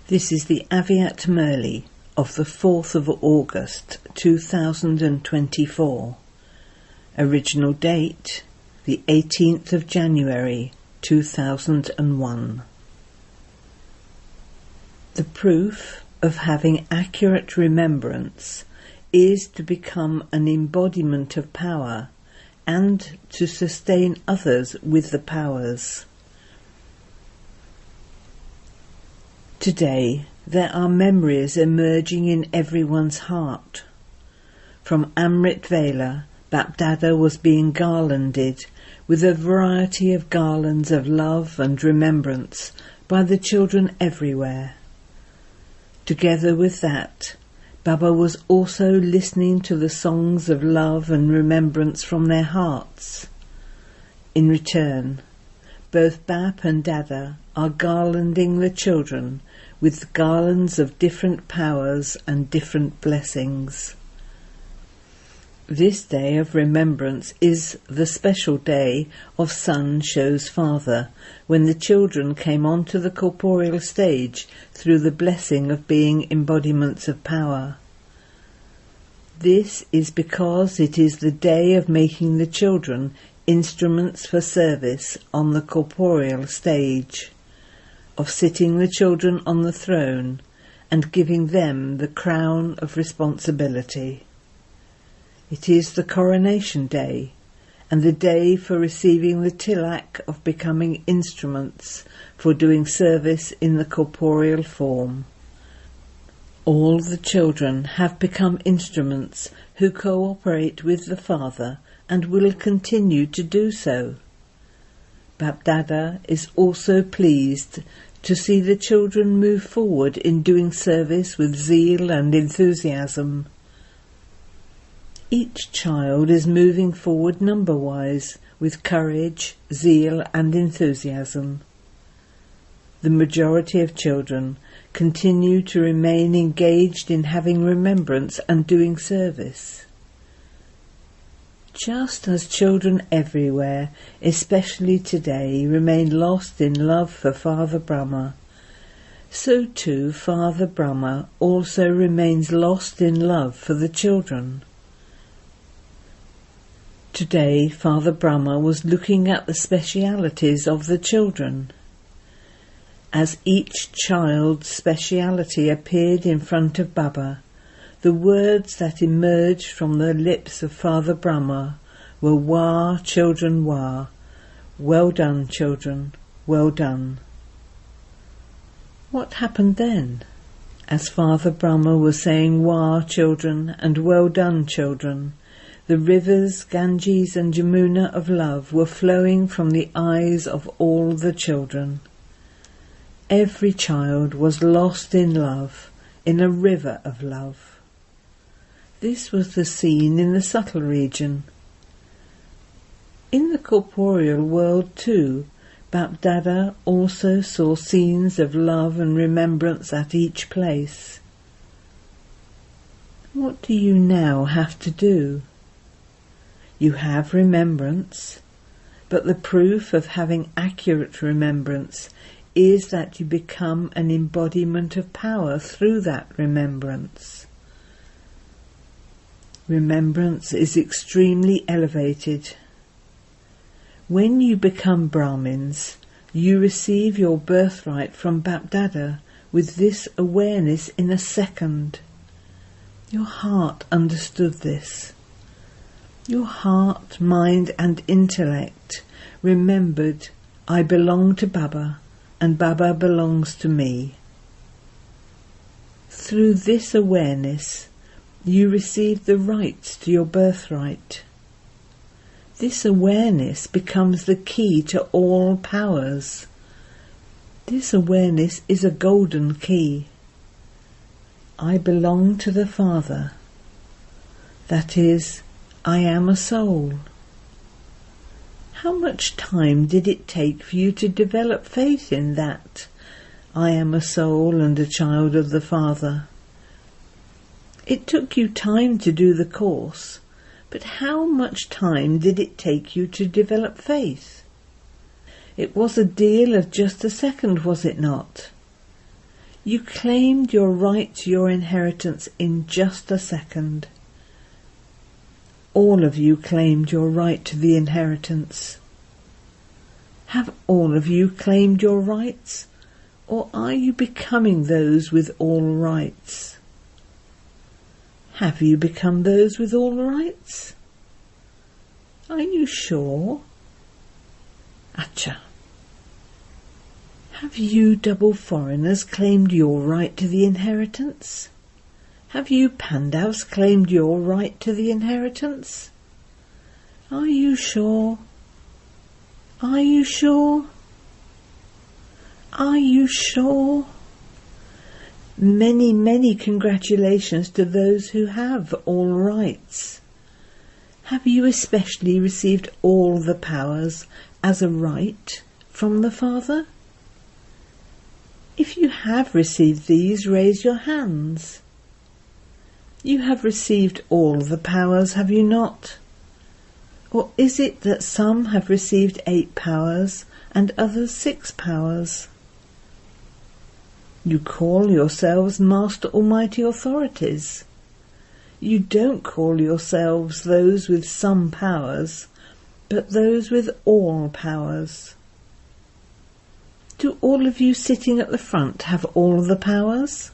This is the Avyakt Murli of the 4th of August 2024. Original date the 18th of January 2001. The proof of having accurate remembrance is to become an embodiment of power and to sustain others with the powers. Today, there are memories emerging in everyone's heart. From Amrit Vela, BapDada was being garlanded with a variety of garlands of love and remembrance by the children everywhere. Together with that, Baba was also listening to the songs of love and remembrance from their hearts. In return, both Bap and Dada are garlanding the children with garlands of different powers and different blessings. This day of remembrance is the special day of Son shows Father, when the children came onto the corporeal stage through the blessing of being embodiments of power. This is because it is the day of making the children instruments for service on the corporeal stage, of sitting the children on the throne and giving them the crown of responsibility. It is the coronation day and the day for receiving the tilak of becoming instruments for doing service in the corporeal form. All the children have become instruments who cooperate with the Father and will continue to do so. BapDada is also pleased to see the children move forward in doing service with zeal and enthusiasm. Each child is moving forward number-wise with courage, zeal and enthusiasm. The majority of children continue to remain engaged in having remembrance and doing service. Just as children everywhere, especially today, remain lost in love for Father Brahma, so too Father Brahma also remains lost in love for the children. Today Father Brahma was looking at the specialities of the children. As each child's speciality appeared in front of Baba, the words that emerged from the lips of Father Brahma were "Wah, children, wah. Well done, children, well done." What happened then? As Father Brahma was saying "Wah, children," and "Well done, children," the rivers Ganges and Yamuna of love were flowing from the eyes of all the children. Every child was lost in love, in a river of love. This was the scene in the subtle region. In the corporeal world too, BapDada also saw scenes of love and remembrance at each place. What do you now have to do? You have remembrance, but the proof of having accurate remembrance is that you become an embodiment of power through that remembrance. Remembrance is extremely elevated. When you become Brahmins, you receive your birthright from BapDada with this awareness in a second. Your heart understood this. Your heart, mind and intellect remembered, I belong to Baba and Baba belongs to me. Through this awareness, you receive the rights to your birthright. This awareness becomes the key to all powers. This awareness is a golden key. I belong to the Father. That is, I am a soul. How much time did it take for you to develop faith in that? I am a soul and a child of the Father. It took you time to do the course, but how much time did it take you to develop faith? It was a deal of just a second, was it not? You claimed your right to your inheritance in just a second. All of you claimed your right to the inheritance. Have all of you claimed your rights, or are you becoming those with all rights? Have you become those with all rights? Are you sure? Acha. Have you double foreigners claimed your right to the inheritance? Have you Pandavs claimed your right to the inheritance? Are you sure? Are you sure? Are you sure? Many, many congratulations to those who have all rights. Have you especially received all the powers as a right from the Father? If you have received these, raise your hands. You have received all the powers, have you not? Or is it that some have received 8 powers and others 6 powers? You call yourselves Master Almighty Authorities. You don't call yourselves those with some powers, but those with all powers. Do all of you sitting at the front have all the powers?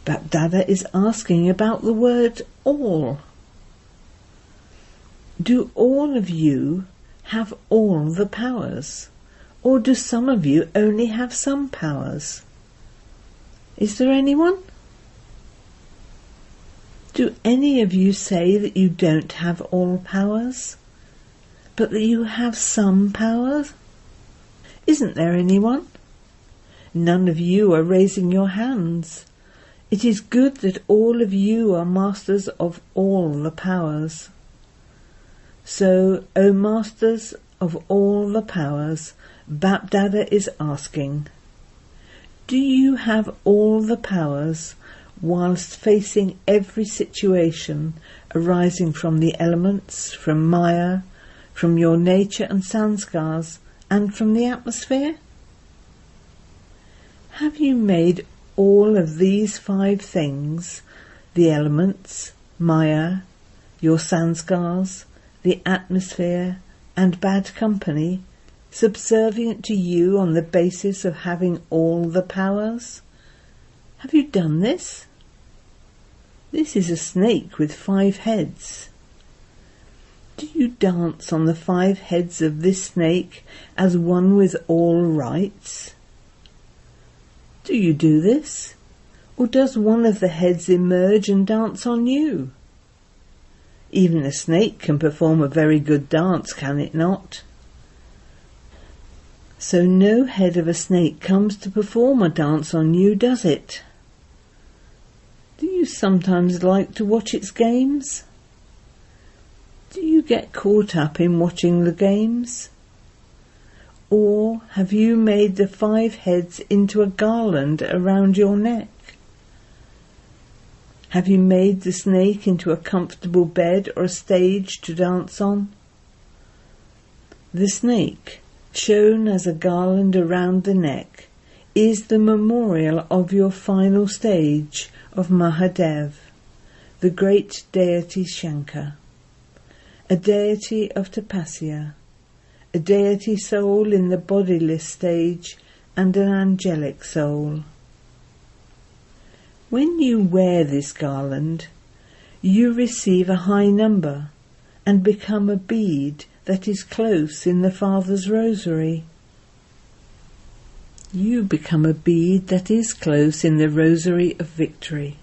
BapDada is asking about the word all. Do all of you have all the powers, or do some of you only have some powers? Is there anyone? Do any of you say that you don't have all powers, but that you have some powers? Isn't there anyone? None of you are raising your hands. It is good that all of you are masters of all the powers. So, O masters of all the powers, BapDada is asking, do you have all the powers whilst facing every situation arising from the elements, from Maya, from your nature and sanskars, and from the atmosphere? Have you made all of these 5 things, the elements, Maya, your sanskars, the atmosphere, and bad company, subservient to you on the basis of having all the powers? Have you done this? This is a snake with 5 heads. Do you dance on the 5 heads of this snake as one with all rights? Do you do this? Or does one of the heads emerge and dance on you? Even a snake can perform a very good dance, can it not? So no head of a snake comes to perform a dance on you, does it? Do you sometimes like to watch its games? Do you get caught up in watching the games? Or have you made the 5 heads into a garland around your neck? Have you made the snake into a comfortable bed or a stage to dance on? The snake, shown as a garland around the neck, is the memorial of your final stage of Mahadev, the great deity Shankar, a deity of tapasya, a deity soul in the bodiless stage, and an angelic soul. When you wear this garland, you receive a high number and become a bead that is close in the Father's rosary. You become a bead that is close in the rosary of victory.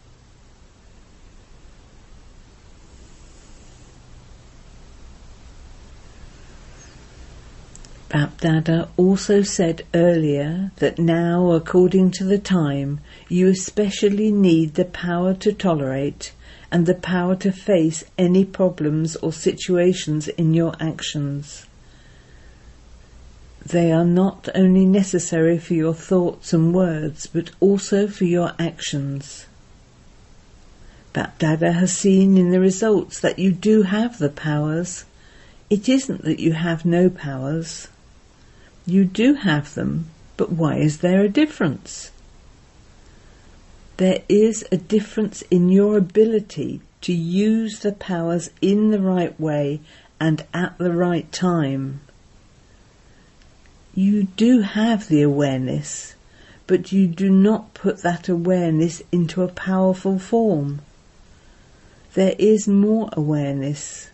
BapDada also said earlier that now, according to the time, you especially need the power to tolerate and the power to face any problems or situations in your actions. They are not only necessary for your thoughts and words, but also for your actions. BapDada has seen in the results that you do have the powers. It isn't that you have no powers. You do have them, but why is there a difference? There is a difference in your ability to use the powers in the right way and at the right time. You do have the awareness, but you do not put that awareness into a powerful form. There is more awareness,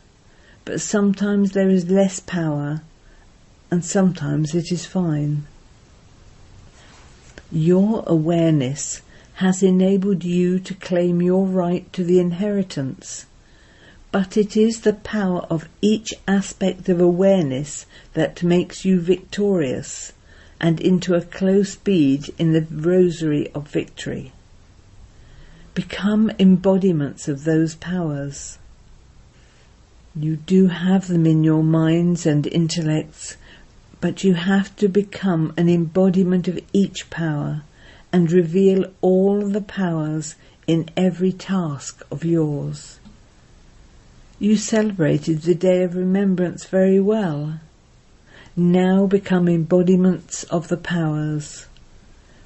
but sometimes there is less power, and sometimes it is fine. Your awareness has enabled you to claim your right to the inheritance, but it is the power of each aspect of awareness that makes you victorious and into a close bead in the rosary of victory. Become embodiments of those powers. You do have them in your minds and intellects, but you have to become an embodiment of each power and reveal all the powers in every task of yours. You celebrated the Day of Remembrance very well. Now become embodiments of the powers.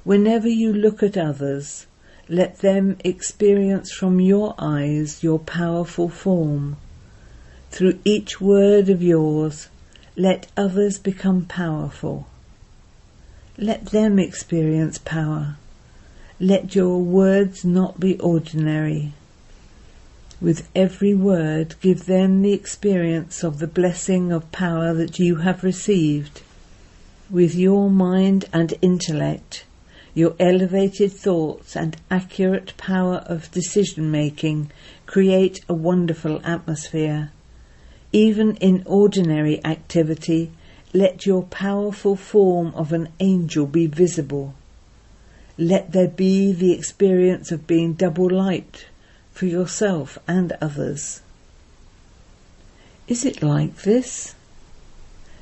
Whenever you look at others, let them experience from your eyes your powerful form. Through each word of yours, let others become powerful. Let them experience power. Let your words not be ordinary. With every word, give them the experience of the blessing of power that you have received. With your mind and intellect, your elevated thoughts and accurate power of decision-making create a wonderful atmosphere. Even in ordinary activity, let your powerful form of an angel be visible. Let there be the experience of being double light for yourself and others. Is it like this?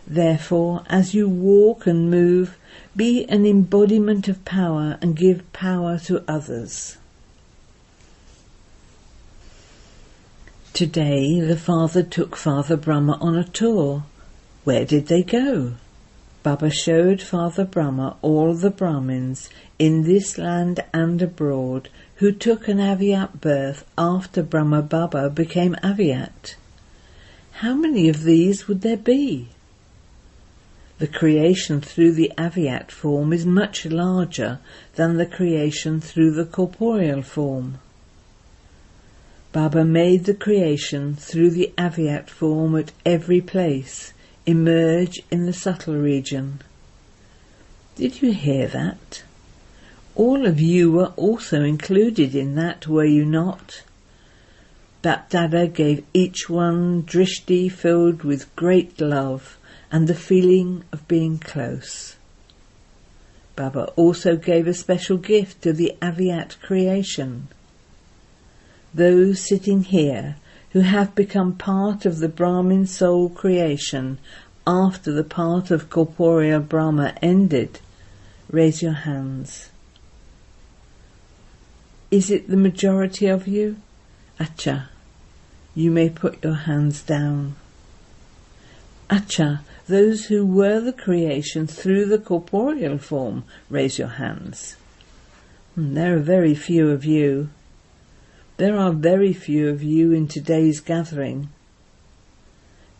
Therefore, as you walk and move, be an embodiment of power and give power to others. Today, the Father took Father Brahma on a tour. Where did they go? Baba showed Father Brahma all the Brahmins in this land and abroad who took an Avyakt birth after Brahma Baba became Avyakt. How many of these would there be? The creation through the Avyakt form is much larger than the creation through the corporeal form. Baba made the creation through the Avyakt form at every place, emerge in the subtle region. Did you hear that? All of you were also included in that, were you not? BapDada gave each one drishti filled with great love and the feeling of being close. Baba also gave a special gift to the Avyakt creation. Those sitting here who have become part of the Brahmin soul creation after the part of corporeal Brahma ended, raise your hands. Is it the majority of you? Acha, you may put your hands down. Acha, those who were the creation through the corporeal form, raise your hands. There are very few of you. There are very few of you in today's gathering.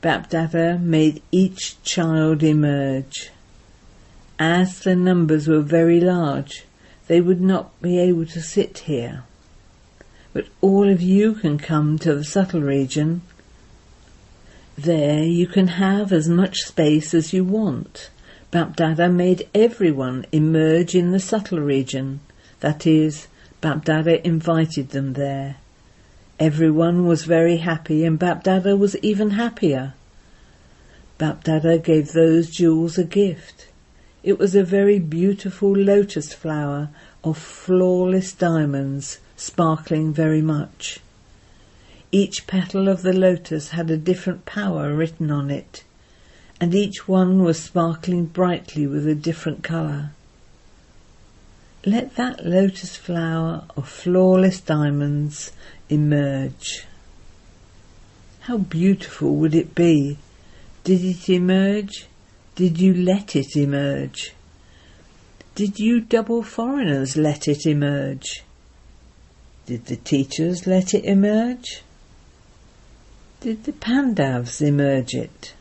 BapDada made each child emerge. As the numbers were very large, they would not be able to sit here. But all of you can come to the subtle region. There you can have as much space as you want. BapDada made everyone emerge in the subtle region. That is, BapDada invited them there. Everyone was very happy and BapDada was even happier. BapDada gave those jewels a gift. It was a very beautiful lotus flower of flawless diamonds, sparkling very much. Each petal of the lotus had a different power written on it, and each one was sparkling brightly with a different colour. Let that lotus flower of flawless diamonds emerge. How beautiful would it be? Did it emerge? Did you let it emerge? Did you double foreigners let it emerge? Did the teachers let it emerge? Did the Pandavas emerge it?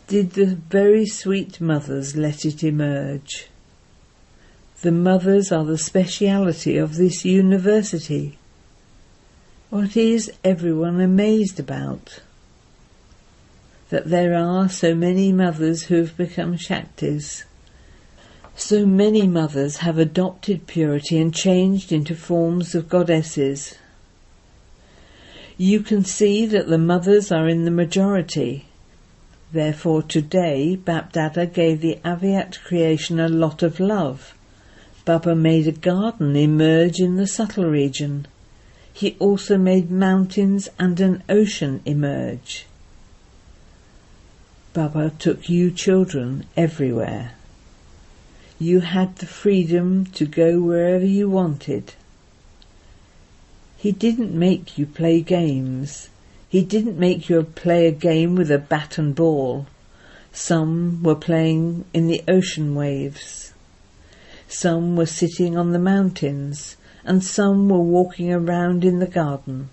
Did the very sweet mothers let it emerge? The mothers are the speciality of this university. What is everyone amazed about? That there are so many mothers who have become Shaktis. So many mothers have adopted purity and changed into forms of goddesses. You can see that the mothers are in the majority. Therefore today BapDada gave the Avyakt creation a lot of love. Baba made a garden emerge in the subtle region. He also made mountains and an ocean emerge. Baba took you children everywhere. You had the freedom to go wherever you wanted. He didn't make you play games. He didn't make you play a game with a bat and ball. Some were playing in the ocean waves. Some were sitting on the mountains, and some were walking around in the garden.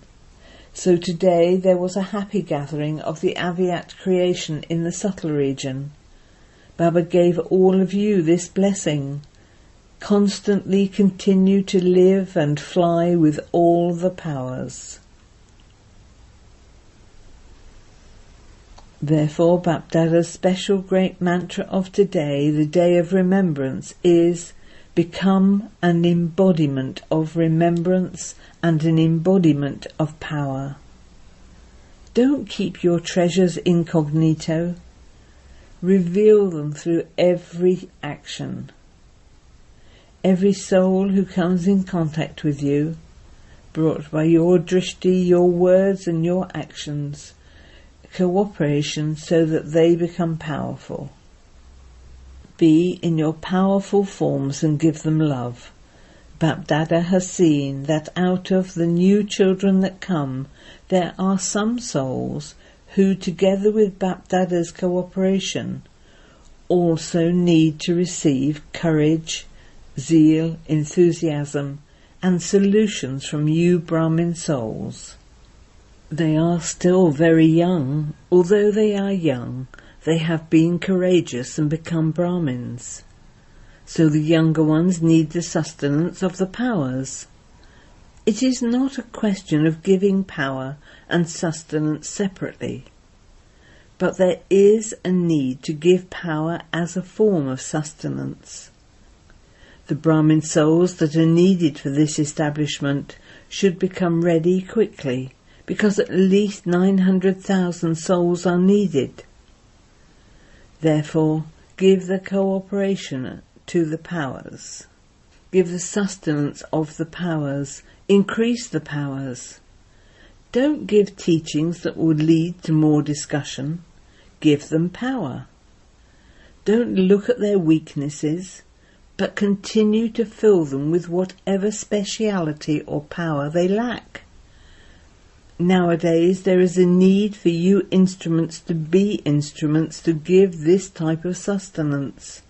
So today there was a happy gathering of the Avyakt creation in the subtle region. Baba gave all of you this blessing. Constantly continue to live and fly with all the powers. Therefore BapDada's special great mantra of today, the day of remembrance, is become an embodiment of remembrance and an embodiment of power. Don't keep your treasures incognito. Reveal them through every action. Every soul who comes in contact with you, brought by your drishti, your words and your actions, cooperation so that they become powerful. Be in your powerful forms and give them love. BapDada has seen that out of the new children that come, there are some souls who, together with BapDada's cooperation, also need to receive courage, zeal, enthusiasm, and solutions from you Brahmin souls. They are still very young. Although they are young, they have been courageous and become Brahmins. So the younger ones need the sustenance of the powers. It is not a question of giving power and sustenance separately, but there is a need to give power as a form of sustenance. The Brahmin souls that are needed for this establishment should become ready quickly, because at least 900,000 souls are needed. Therefore, give the cooperation to the powers. Give the sustenance of the powers. Increase the powers. Don't give teachings that will lead to more discussion. Give them power. Don't look at their weaknesses, but continue to fill them with whatever speciality or power they lack. Nowadays there is a need for you instruments to be instruments to give this type of sustenance.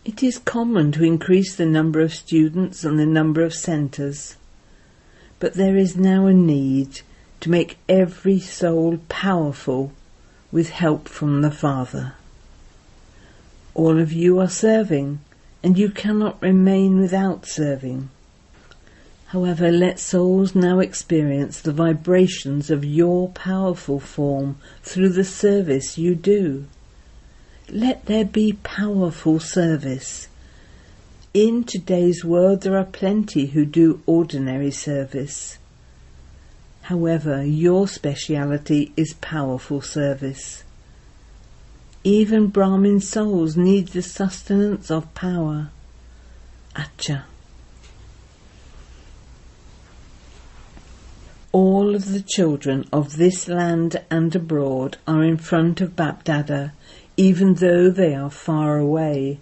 It is common to increase the number of students and the number of centres, but there is now a need to make every soul powerful with help from the Father. All of you are serving, and you cannot remain without serving. However, let souls now experience the vibrations of your powerful form through the service you do. Let there be powerful service. In today's world there are plenty who do ordinary service. However, your speciality is powerful service. Even Brahmin souls need the sustenance of power. Acha. All of the children of this land and abroad are in front of BapDada, even though they are far away.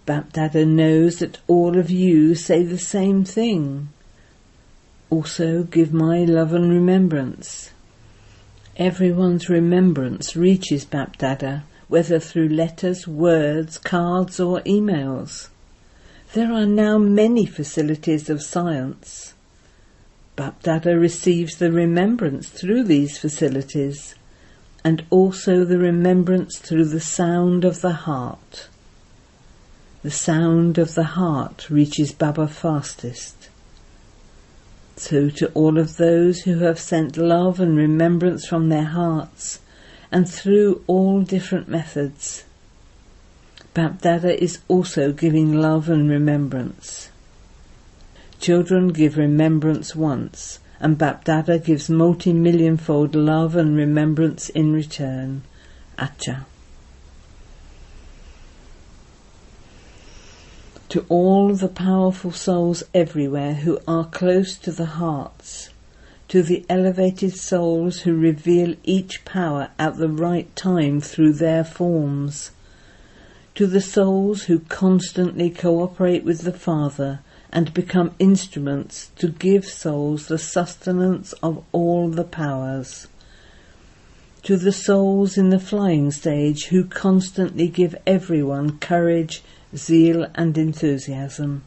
BapDada knows that all of you say the same thing. Also give my love and remembrance. Everyone's remembrance reaches BapDada, whether through letters, words, cards or emails. There are now many facilities of science. BapDada receives the remembrance through these facilities, and also the remembrance through the sound of the heart. The sound of the heart reaches Baba fastest. So to all of those who have sent love and remembrance from their hearts, and through all different methods, BapDada is also giving love and remembrance. Children give remembrance once, and BapDada gives multi-millionfold love and remembrance in return. Acha. To all the powerful souls everywhere who are close to the hearts, to the elevated souls who reveal each power at the right time through their forms, to the souls who constantly cooperate with the Father and become instruments to give souls the sustenance of all the powers, to the souls in the flying stage who constantly give everyone courage, zeal and enthusiasm,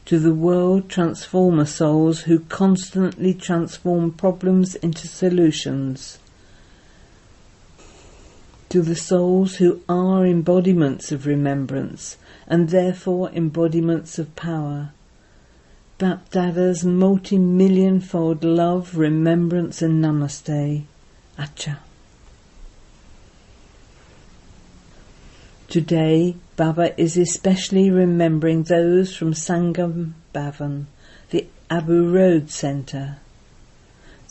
to the world transformer souls who constantly transform problems into solutions, to the souls who are embodiments of remembrance and therefore embodiments of power, BapDada's multi-millionfold love, remembrance and namaste. Acha. Today, Baba is especially remembering those from Sangam Bhavan, the Abu Road Centre.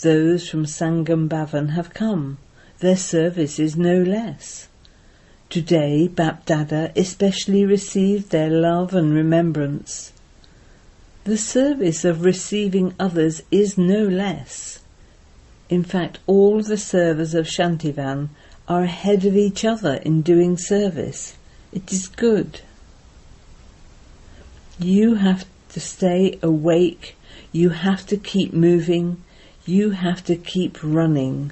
Those from Sangam Bhavan have come. Their service is no less. Today, BapDada especially received their love and remembrance. The service of receiving others is no less. In fact, all the servers of Shantivan are ahead of each other in doing service. It is good. You have to stay awake, you have to keep moving, you have to keep running.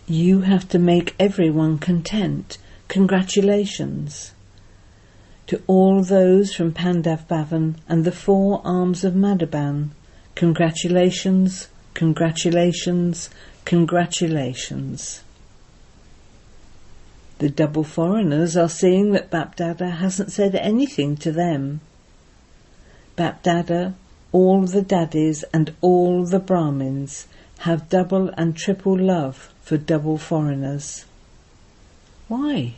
You have to make everyone content. Congratulations. To all those from Pandav Bhavan and the 4 arms of Madhaban, congratulations, congratulations, congratulations. The double foreigners are seeing that BapDada hasn't said anything to them. BapDada, all the daddies and all the Brahmins have double and triple love for double foreigners. Why?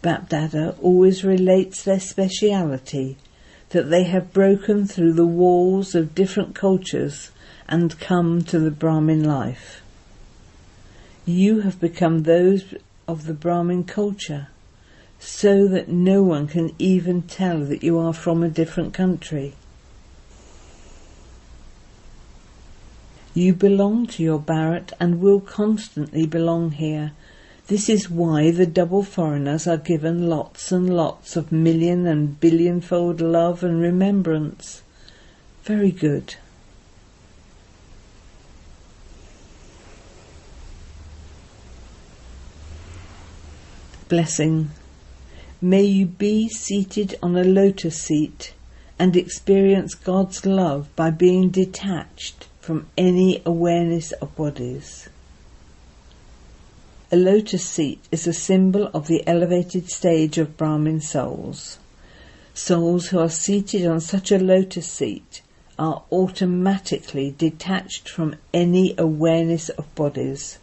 BapDada always relates their speciality, that they have broken through the walls of different cultures and come to the Brahmin life. You have become those of the Brahmin culture, so that no one can even tell that you are from a different country. You belong to your Bharat and will constantly belong here. This is why the double foreigners are given lots and lots of million and billionfold love and remembrance. Very good. Blessing. May you be seated on a lotus seat and experience God's love by being detached from any awareness of bodies. A lotus seat is a symbol of the elevated stage of Brahmin souls. Souls who are seated on such a lotus seat are automatically detached from any awareness of bodies.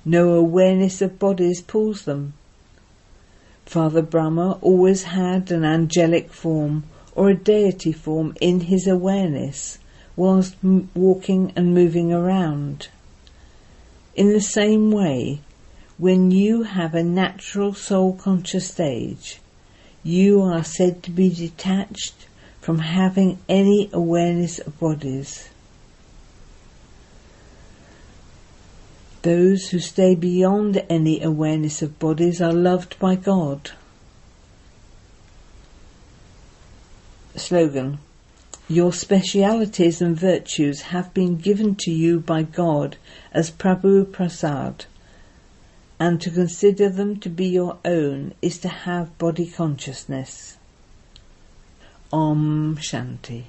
No awareness of bodies pulls them. Father Brahma always had an angelic form or a deity form in his awareness whilst walking and moving around. In the same way, when you have a natural soul-conscious stage, you are said to be detached from having any awareness of bodies. Those who stay beyond any awareness of bodies are loved by God. Slogan. Your specialities and virtues have been given to you by God as Prabhu Prasad, and to consider them to be your own is to have body consciousness. Om Shanti.